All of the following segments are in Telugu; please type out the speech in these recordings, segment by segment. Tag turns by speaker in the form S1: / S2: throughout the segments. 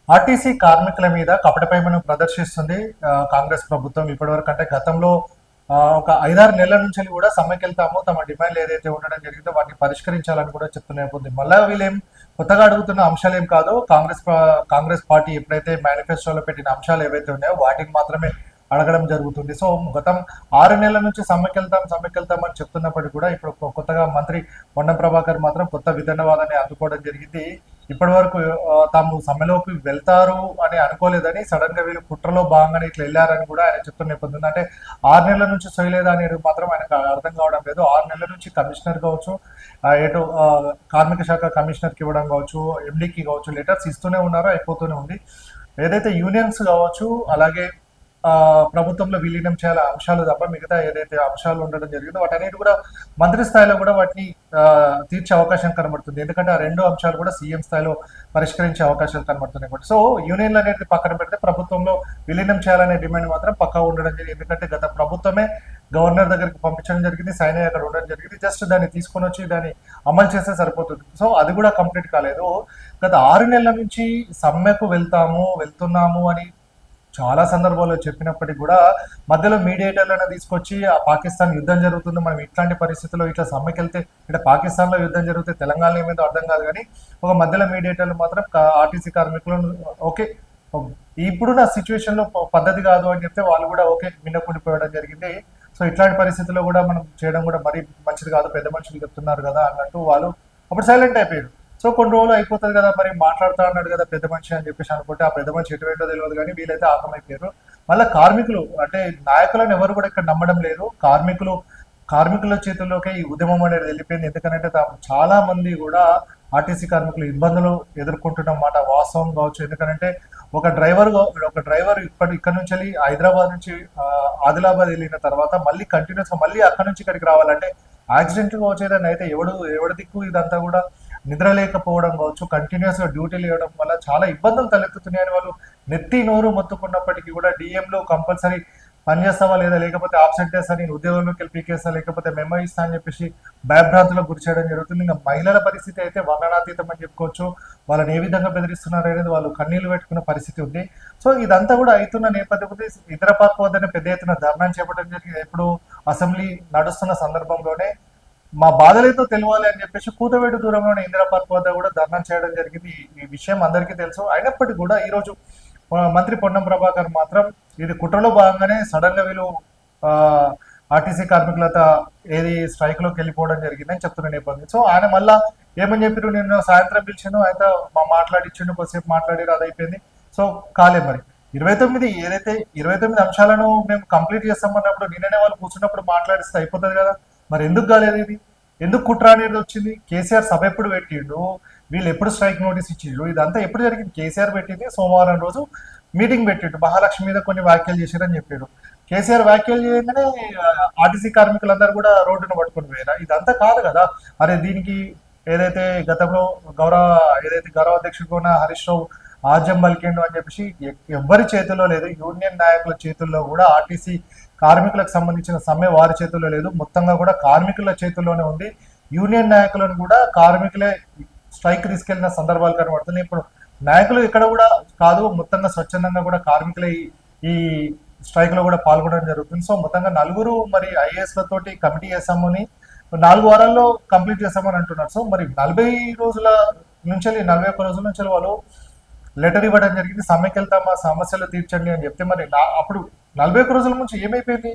S1: ఆర్టీసీ కార్మికుల మీద కపటపైమను ప్రదర్శిస్తుంది కాంగ్రెస్ ప్రభుత్వం. ఇప్పటివరకు అంటే గతంలో ఒక 5-6 నెలల నుంచి కూడా సమ్మెకెళ్తాము, తమ డిమాండ్లు ఏదైతే ఉండడం జరిగిందో వాటిని పరిష్కరించాలని కూడా చెప్తూనే ఉంది. మళ్ళా వీళ్ళేం కొత్తగా అడుగుతున్న అంశాలు ఏం కాదు. కాంగ్రెస్ పార్టీ ఎప్పుడైతే మేనిఫెస్టోలో పెట్టిన అంశాలు ఏవైతే ఉన్నాయో వాటిని మాత్రమే అడగడం జరుగుతుంది. సో గతం 6 నెలల నుంచి సమ్మెకెళ్తాం అని చెప్తున్నప్పటికీ కూడా ఇప్పుడు కొత్తగా మంత్రి పొన్నం ప్రభాకర్ మాత్రం కొత్త విధానవాదాన్ని అందుకోవడం జరిగింది. ఇప్పటి వరకు తాము సమ్మెలోకి వెళ్తారు అని అనుకోలేదని, సడన్ గా వీళ్ళు కుట్రలో భాగంగానే ఇట్లా వెళ్ళారని కూడా ఆయన చెప్తున్న నేపథ్యం. అంటే 6 నెలల నుంచి చేయలేదా అనేది మాత్రం ఆయనకు అర్థం కావడం లేదు. 6 నెలల నుంచి కమిషనర్ కావచ్చు, ఎటు కార్మిక శాఖ కమిషనర్కి ఇవ్వడం కావచ్చు, ఎండీకి కావచ్చు, లెటర్స్ ఇస్తూనే ఉన్నారు, అయిపోతూనే ఉంది. ఏదైతే యూనియన్స్ కావచ్చు, అలాగే ప్రభుత్వంలో విలీనం చేయాల అంశాలు తప్ప మిగతా ఏదైతే అంశాలు ఉండడం జరిగిందో వాటన్నిటి కూడా మంత్రి స్థాయిలో కూడా వాటిని తీర్చే అవకాశం కనబడుతుంది. ఎందుకంటే ఆ 2 అంశాలు కూడా సీఎం స్థాయిలో పరిష్కరించే అవకాశాలు కనబడుతున్నాయి. సో యూనియన్లు అనేది పక్కన పెడితే ప్రభుత్వంలో విలీనం చేయాలనే డిమాండ్ మాత్రం పక్కా ఉండడం జరిగింది. ఎందుకంటే గత ప్రభుత్వమే గవర్నర్ దగ్గరికి పంపించడం జరిగింది, సైన్య అక్కడ ఉండడం జరిగింది. జస్ట్ దాన్ని తీసుకొని వచ్చి దాన్ని అమలు చేస్తే సరిపోతుంది. సో అది కూడా కంప్లీట్ కాలేదు. గత 6 నెలల నుంచి సమ్మెకు వెళ్తున్నాము అని చాలా సందర్భాల్లో చెప్పినప్పటికీ కూడా మధ్యలో మీడియేటర్లను తీసుకొచ్చి ఆ పాకిస్తాన్ యుద్ధం జరుగుతుంది, మనం ఇట్లాంటి పరిస్థితుల్లో ఇట్లా సమ్మెకెళ్తే ఇక్కడ పాకిస్తాన్లో యుద్ధం జరిగితే తెలంగాణలో ఏమైందో అర్థం కాదు. కానీ ఒక మధ్యలో మీడియేటర్లు మాత్రం ఆర్టీసీ కార్మికులను ఓకే ఇప్పుడున్న సిచ్యువేషన్లో పద్ధతి కాదు అని చెప్తే వాళ్ళు కూడా ఓకే మిన్నకుండిపోవడం జరిగింది. సో ఇట్లాంటి పరిస్థితుల్లో కూడా మనం చేయడం కూడా మరీ మంచిది కాదు, పెద్ద మనుషులు చెప్తున్నారు కదా అన్నట్టు వాళ్ళు అప్పుడు సైలెంట్ అయిపోయారు. సో కొన్ని రోజులు అయిపోతుంది కదా, మరి మాట్లాడుతా అన్నాడు కదా పెద్ద మనిషి అని చెప్పేసి అనుకుంటే ఆ పెద్ద మనిషి ఎటువైంటో తెలియదు. కానీ వీళ్ళైతే ఆగమైపోయారు. మళ్ళీ కార్మికులు అంటే నాయకులను ఎవరు కూడా ఇక్కడ నమ్మడం లేదు. కార్మికుల చేతుల్లోకే ఈ ఉద్యమం అనేది వెళ్ళిపోయింది. ఎందుకంటే చాలా మంది కూడా ఆర్టీసీ కార్మికులు ఇబ్బందులు ఎదుర్కొంటున్న మాట వాస్తవం కావచ్చు. ఎందుకంటే ఒక డ్రైవర్ ఇక్కడ నుంచి వెళ్ళి హైదరాబాద్ నుంచి ఆదిలాబాద్ వెళ్ళిన తర్వాత మళ్ళీ కంటిన్యూస్గా మళ్ళీ అక్కడ నుంచి ఇక్కడికి రావాలంటే యాక్సిడెంట్ కావచ్చు, ఏదైనా అయితే ఎవడి దిక్కు ఇదంతా కూడా నిద్ర లేకపోవడం కావచ్చు, కంటిన్యూస్ గా డ్యూటీలు ఇవ్వడం వల్ల చాలా ఇబ్బందులు తలెత్తుతున్నాయని వాళ్ళు నెత్తి నోరు మొత్తుకున్నప్పటికీ కూడా డిఎంలో కంపల్సరీ పనిచేస్తావా లేదా, లేకపోతే ఆబ్సెంట్ చేస్తా, నేను ఉద్యోగంలోకి వెళ్ళి పీకేస్తా, లేకపోతే మెమో ఇస్తా అని చెప్పేసి భయభ్రాంతులకు గురి చేయడం జరుగుతుంది. ఇంకా మహిళల పరిస్థితి అయితే వర్ణనాతీతం అని చెప్పుకోవచ్చు. వాళ్ళని ఏ విధంగా బెదిరిస్తున్నారు అనేది వాళ్ళు కన్నీళ్లు పెట్టుకున్న పరిస్థితి ఉంది. సో ఇదంతా కూడా అవుతున్న నేపథ్యంలో ఇందిరాపార్క్ వద్దనే పెద్ద ఎత్తున ధర్నాన్ని చేపట్టడం జరిగింది. ఎప్పుడు అసెంబ్లీ నడుస్తున్న సందర్భంలోనే మా బాధలైతే తెలియాలి అని చెప్పేసి కూతవేటు దూరంలోనే ఇందిరాపార్క్ వద్ద కూడా ధర్నా చేయడం జరిగింది. ఈ విషయం అందరికీ తెలుసు. అయినప్పటికీ కూడా ఈరోజు మంత్రి పొన్నం ప్రభాకర్ మాత్రం ఇది కుట్రలో భాగంగానే సడన్ గా వీళ్ళు ఆర్టీసీ కార్మికులతో ఏది స్ట్రైక్ లోకి వెళ్ళిపోవడం జరిగిందని చెప్తున్న నేపథ్యం. సో ఆయన మళ్ళా ఏమని చెప్పారు, నేను సాయంత్రం పిలిచాను, అయితే మాట్లాడిచ్చిండు, కొద్దిసేపు మాట్లాడారు, అది అయిపోయింది. సో కాలే మరి 29 అంశాలను మేము కంప్లీట్ చేస్తామన్నప్పుడు నిన్ననే వాళ్ళు కూర్చున్నప్పుడు మాట్లాడిస్తే అయిపోతుంది కదా. మరి ఎందుకు కాలేదు ఇది, ఎందుకు కుట్ర అనేది వచ్చింది? కేసీఆర్ సభ ఎప్పుడు పెట్టిండు, వీళ్ళు ఎప్పుడు స్ట్రైక్ నోటీస్ ఇచ్చిండ్రు, ఇదంతా ఎప్పుడు జరిగింది? కేసీఆర్ పెట్టింది సోమవారం రోజు మీటింగ్ పెట్టిండు, మహాలక్ష్మి మీద కొన్ని వ్యాఖ్యలు చేశారని చెప్పాడు. కేసీఆర్ వ్యాఖ్యలు చేయగానే ఆర్టీసీ కార్మికులందరూ కూడా రోడ్డును పట్టుకుని పోయారా? ఇదంతా కాదు కదా. అరే దీనికి ఏదైతే గతంలో గౌరవ అధ్యక్షుడు ఉన్న హరీష్ రావు ఆజ్యం పలికిండు అని చెప్పేసి ఎవ్వరి చేతుల్లో లేదు. యూనియన్ నాయకుల చేతుల్లో కూడా ఆర్టీసీ కార్మికులకు సంబంధించిన సమ్మె వారి చేతుల్లో లేదు, మొత్తంగా కూడా కార్మికుల చేతుల్లోనే ఉంది. యూనియన్ నాయకులను కూడా కార్మికులే స్ట్రైక్ తీసుకెళ్లిన సందర్భాలు కనబడుతున్నాయి. ఇప్పుడు నాయకులు ఇక్కడ కూడా కాదు, మొత్తంగా స్వచ్ఛందంగా కూడా కార్మికులే ఈ స్ట్రైక్ లో కూడా పాల్గొనడం జరుగుతుంది. సో మొత్తంగా నలుగురు మరి ఐఏఎస్లతోటి కమిటీ చేసామని 4 వారాల్లో కంప్లీట్ చేస్తామని అంటున్నారు. సో మరి 41 రోజుల నుంచి వాళ్ళు లెటర్ ఇవ్వడం జరిగింది, సమ్మెకి వెళ్తామా సమస్యలు తీర్చండి అని చెప్తే మరి అప్పుడు 41 రోజుల నుంచి ఏమైపోయింది?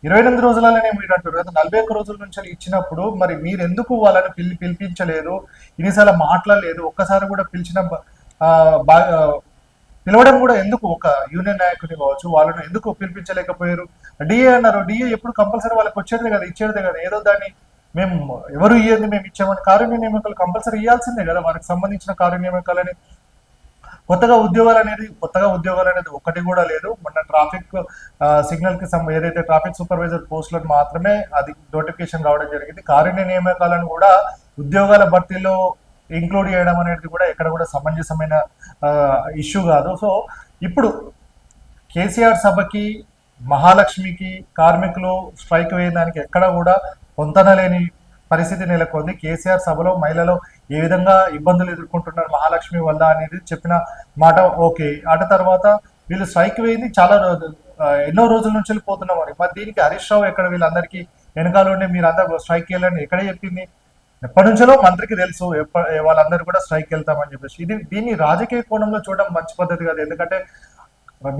S1: 28 రోజులనే మీరు అంటారు కదా. 41 రోజుల నుంచి ఇచ్చినప్పుడు మరి మీరు ఎందుకు వాళ్ళని పిలిపించలేదు, ఇన్నిసార్లు మాట్లాడలేదు, ఒక్కసారి కూడా పిలవడం కూడా ఎందుకు? ఒక యూనియన్ నాయకుని కావచ్చు వాళ్ళను ఎందుకు పిలిపించలేకపోయారు? డిఏ అన్నారు, డిఏ ఎప్పుడు కంపల్సరీ వాళ్ళకి వచ్చేదే కదా, ఇచ్చేదే కదా. ఏదో దాన్ని మేము ఎవరు ఇయ్యేది మేము ఇచ్చామని కార్య నియామకాలు కంపల్సరీ ఇవ్వాల్సిందే కదా, వారికి సంబంధించిన కార్య నియామకాలని. కొత్తగా ఉద్యోగాలు అనేది ఒకటి కూడా లేదు. మొన్న ట్రాఫిక్ సిగ్నల్ కి ఏదైతే ట్రాఫిక్ సూపర్వైజర్ పోస్టులను మాత్రమే అది నోటిఫికేషన్ రావడం జరిగింది. కార్య నియామకాలను కూడా ఉద్యోగాల భర్తీలో ఇంక్లూడ్ చేయడం అనేది కూడా ఎక్కడ కూడా సమంజసమైన ఇష్యూ కాదు. సో ఇప్పుడు కేసీఆర్ సభకి, మహాలక్ష్మికి కార్మికులు స్ట్రైక్ వేయడానికి ఎక్కడ కూడా పొంతనలేని పరిస్థితి నెలకొంది. కేసీఆర్ సభలో మహిళలు ఏ విధంగా ఇబ్బందులు ఎదుర్కొంటున్నారు మహాలక్ష్మి వల్ల అనేది చెప్పిన మాట ఓకే. అటు తర్వాత వీళ్ళు స్ట్రైక్ వేయింది చాలా ఎన్నో రోజుల నుంచి వెళ్ళిపోతున్నాం మరి దీనికి హరీష్ రావు ఎక్కడ వీళ్ళందరికీ వెనకాల ఉండి మీరు అందరూ స్ట్రైక్ వెళ్ళండి ఎక్కడ చెప్పింది? ఎప్పటి నుంచో మంత్రికి తెలుసు వాళ్ళందరూ కూడా స్ట్రైక్ వెళ్తామని చెప్పేసి. దీన్ని రాజకీయ కోణంలో చూడడం మంచి పద్ధతి కాదు. ఎందుకంటే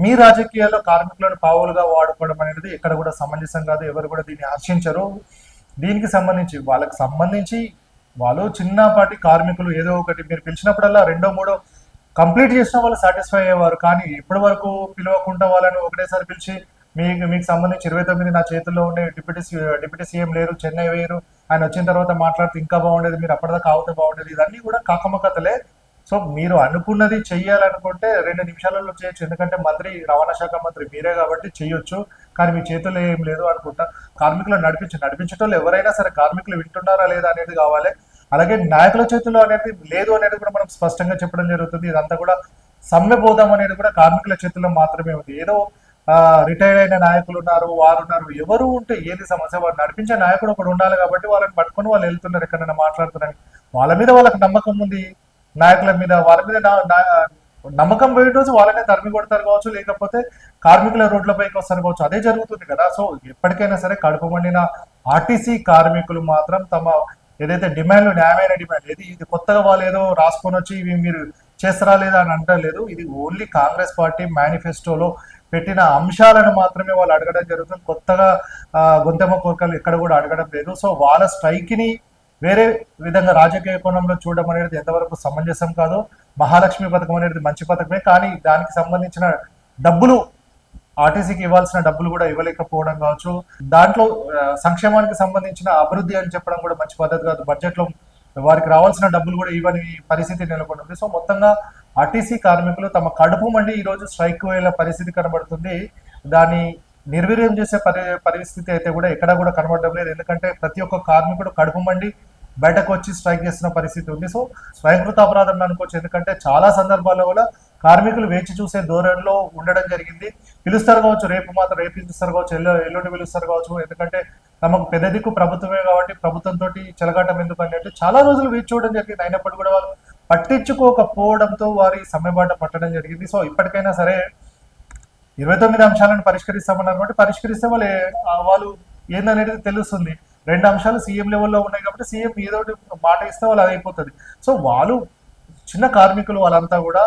S1: మీ రాజకీయాల్లో కార్మికులను పావులుగా వాడుకోవడం అనేది ఎక్కడ కూడా సమంజసం కాదు. ఎవరు కూడా దీన్ని హర్షించరు. దీనికి సంబంధించి వాళ్ళకి సంబంధించి వాళ్ళు చిన్నపాటి కార్మికులు ఏదో ఒకటి మీరు పిలిచినప్పుడల్లా రెండో మూడో కంప్లీట్ చేసిన వాళ్ళు సాటిస్ఫై అయ్యేవారు. కానీ ఇప్పటి వరకు పిలవకుండా వాళ్ళని ఒకటేసారి పిలిచి మీకు సంబంధించి 29 నా చేతుల్లో ఉండే డిప్యూటీ సీఎం లేరు, చెన్నై వేరు, ఆయన వచ్చిన తర్వాత మాట్లాడితే ఇంకా బాగుండేది, మీరు అప్పటిదాకా ఆగితే బాగుండేది, ఇదన్నీ కూడా కాకమకతలే. సో మీరు అనుకున్నది చెయ్యాలనుకుంటే 2 నిమిషాలలో చేయొచ్చు. ఎందుకంటే మంత్రి రవాణా శాఖ మంత్రి మీరే కాబట్టి చేయొచ్చు. కానీ మీ చేతుల్లో ఏం లేదు అనుకుంటా. కార్మికులను నడిపించటోళ్ళు ఎవరైనా సరే కార్మికులు వింటున్నారా లేదా అనేది కావాలి. అలాగే నాయకుల చేతుల్లో అనేది లేదు అనేది కూడా మనం స్పష్టంగా చెప్పడం జరుగుతుంది. ఇదంతా కూడా సమ్మె పోదాం అనేది కూడా కార్మికుల చేతుల్లో మాత్రమే ఉంది. ఏదో రిటైర్డ్ అయిన నాయకులు ఉన్నారు, వారు ఉన్నారు, ఎవరు ఉంటే ఏది సమస్య, వారు నడిపించే నాయకుడు ఒకడు ఉండాలి కాబట్టి వాళ్ళని పట్టుకొని వాళ్ళు వెళ్తున్నారు ఎక్కడైనా మాట్లాడుతున్నారని. వాళ్ళ మీద వాళ్ళకి నమ్మకం ఉంది, నాయకుల మీద వాళ్ళ మీద నమ్మకం పోయిన రోజు వాళ్ళనే తరిమి కొడతారు కావచ్చు, లేకపోతే కార్మికుల రోడ్లపైకి వస్తారు కావచ్చు. అదే జరుగుతుంది కదా. సో ఎప్పటికైనా సరే కడుపు మండిన ఆర్టీసీ కార్మికులు మాత్రం తమ ఏదైతే డిమాండ్లు న్యాయమైన డిమాండ్ ఇది కొత్తగా వాళ్ళు ఏదో రాసుకొని వచ్చి ఇవి మీరు చేస్తారా లేదా అని అంటలేదు. ఇది ఓన్లీ కాంగ్రెస్ పార్టీ మేనిఫెస్టోలో పెట్టిన అంశాలను మాత్రమే వాళ్ళు అడగడం జరుగుతుంది. కొత్తగా గొంతెమ్మ కోరికలు ఎక్కడ కూడా అడగడం లేదు. సో వాళ్ళ స్ట్రైక్ని వేరే విధంగా రాజకీయ కోణంలో చూడడం అనేది ఎంతవరకు సమంజసం కాదు. మహాలక్ష్మి పథకం అనేది మంచి పథకమే, కానీ దానికి సంబంధించిన డబ్బులు ఆర్టీసీకి ఇవ్వాల్సిన డబ్బులు కూడా ఇవ్వలేకపోవడం కావచ్చు, దాంట్లో సంక్షేమానికి సంబంధించిన అభివృద్ధి అని చెప్పడం కూడా మంచి పద్ధతి కాదు. బడ్జెట్లో వారికి రావాల్సిన డబ్బులు కూడా ఇవ్వని పరిస్థితి నెలకొంటుంది. సో మొత్తంగా ఆర్టీసీ కార్మికులు తమ కడుపు మండి ఈరోజు స్ట్రైక్ వేల పరిస్థితి కనబడుతుంది. దాన్ని నిర్వీర్యం చేసే పరిస్థితి అయితే కూడా ఎక్కడ కూడా కనబడడం లేదు. ఎందుకంటే ప్రతి ఒక్క కార్మికుడు కడుపు మండి బయటకు వచ్చి స్ట్రైక్ చేస్తున్న పరిస్థితి ఉంది. సో స్వయంకృత అపరాధం అనుకోవచ్చు. ఎందుకంటే చాలా సందర్భాల్లో కూడా కార్మికులు వేచి చూసే ధోరణిలో ఉండడం జరిగింది. పిలుస్తారు కావచ్చు, రేపు మాత్రం రేపు పిలుస్తారు కావచ్చు, ఎల్లుండి పిలుస్తారు కావచ్చు. ఎందుకంటే తమకు పెద్ద దిక్కు ప్రభుత్వమే కాబట్టి ప్రభుత్వంతో చెలగాటం ఎందుకు అన్నట్టు చాలా రోజులు వేచి చూడడం జరిగింది. అయినప్పుడు కూడా వాళ్ళు పట్టించుకోకపోవడంతో వారి సమ్మెబాట పట్టడం జరిగింది. సో ఇప్పటికైనా సరే 29 అంశాలను పరిష్కరిస్తామన్నారు కాబట్టి పరిష్కరిస్తే వాళ్ళు ఏందనేది తెలుస్తుంది. 2 అంశాలు సీఎం లెవెల్లో ఉన్నాయి కాబట్టి సీఎం ఏదో మాట ఇస్తే వాళ్ళు అది అయిపోతుంది. సో వాళ్ళు చిన్న కార్మికులు వాళ్ళంతా కూడా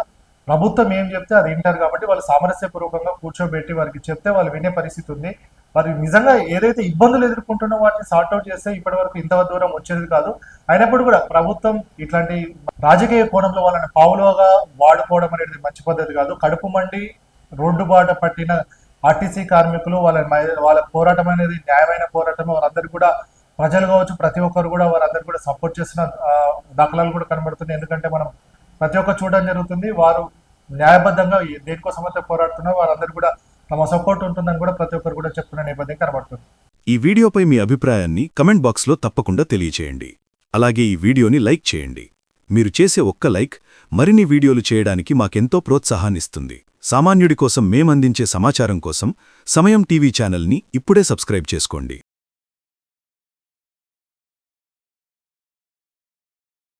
S1: ప్రభుత్వం ఏం చెప్తే అది వింటారు కాబట్టి వాళ్ళు సామరస్యపూర్వకంగా కూర్చోబెట్టి వారికి చెప్తే వాళ్ళు వినే పరిస్థితి ఉంది. వారు నిజంగా ఏదైతే ఇబ్బందులు ఎదుర్కొంటున్నో వాటిని సార్ట్అవుట్ చేస్తే ఇప్పటి వరకు ఇంత దూరం వచ్చేది కాదు. అయినప్పుడు కూడా ప్రభుత్వం ఇట్లాంటి రాజకీయ కోణంలో వాళ్ళని పావులుగా వాడుకోవడం అనేది మంచి పద్ధతి కాదు. కడుపు మండి రోడ్డు బాట పట్టిన ఆర్టీసీ కార్మికులు వాళ్ళ పోరాటం అనేది న్యాయమైన పోరాటం. వారందరూ కూడా ప్రజలు కావచ్చు, ప్రతి ఒక్కరు కూడా వారందరూ కూడా సపోర్ట్ చేసిన దాఖలాలు కూడా కనబడుతున్నాయి. ఎందుకంటే మనం ప్రతి ఒక్కరు చూడడం జరుగుతుంది. వారు న్యాయబద్ధంగా దేనికోసమైతే పోరాడుతున్నా వారందరూ కూడా తమ సపోర్ట్ ఉంటుందని కూడా ప్రతి ఒక్కరు కూడా చెప్తున్న నేపథ్యం కనబడుతుంది.
S2: ఈ వీడియోపై మీ అభిప్రాయాన్ని కమెంట్ బాక్స్లో తప్పకుండా తెలియచేయండి. అలాగే ఈ వీడియోని లైక్ చేయండి. మీరు చేసే ఒక్క లైక్ మరిన్ని వీడియోలు చేయడానికి మాకెంతో ప్రోత్సాహాన్నిస్తుంది. సామాన్యుడి కోసం మేమందించే సమాచారం కోసం సమయం టీవీ ఛానల్ని ఇప్పుడే సబ్స్క్రైబ్ చేసుకోండి.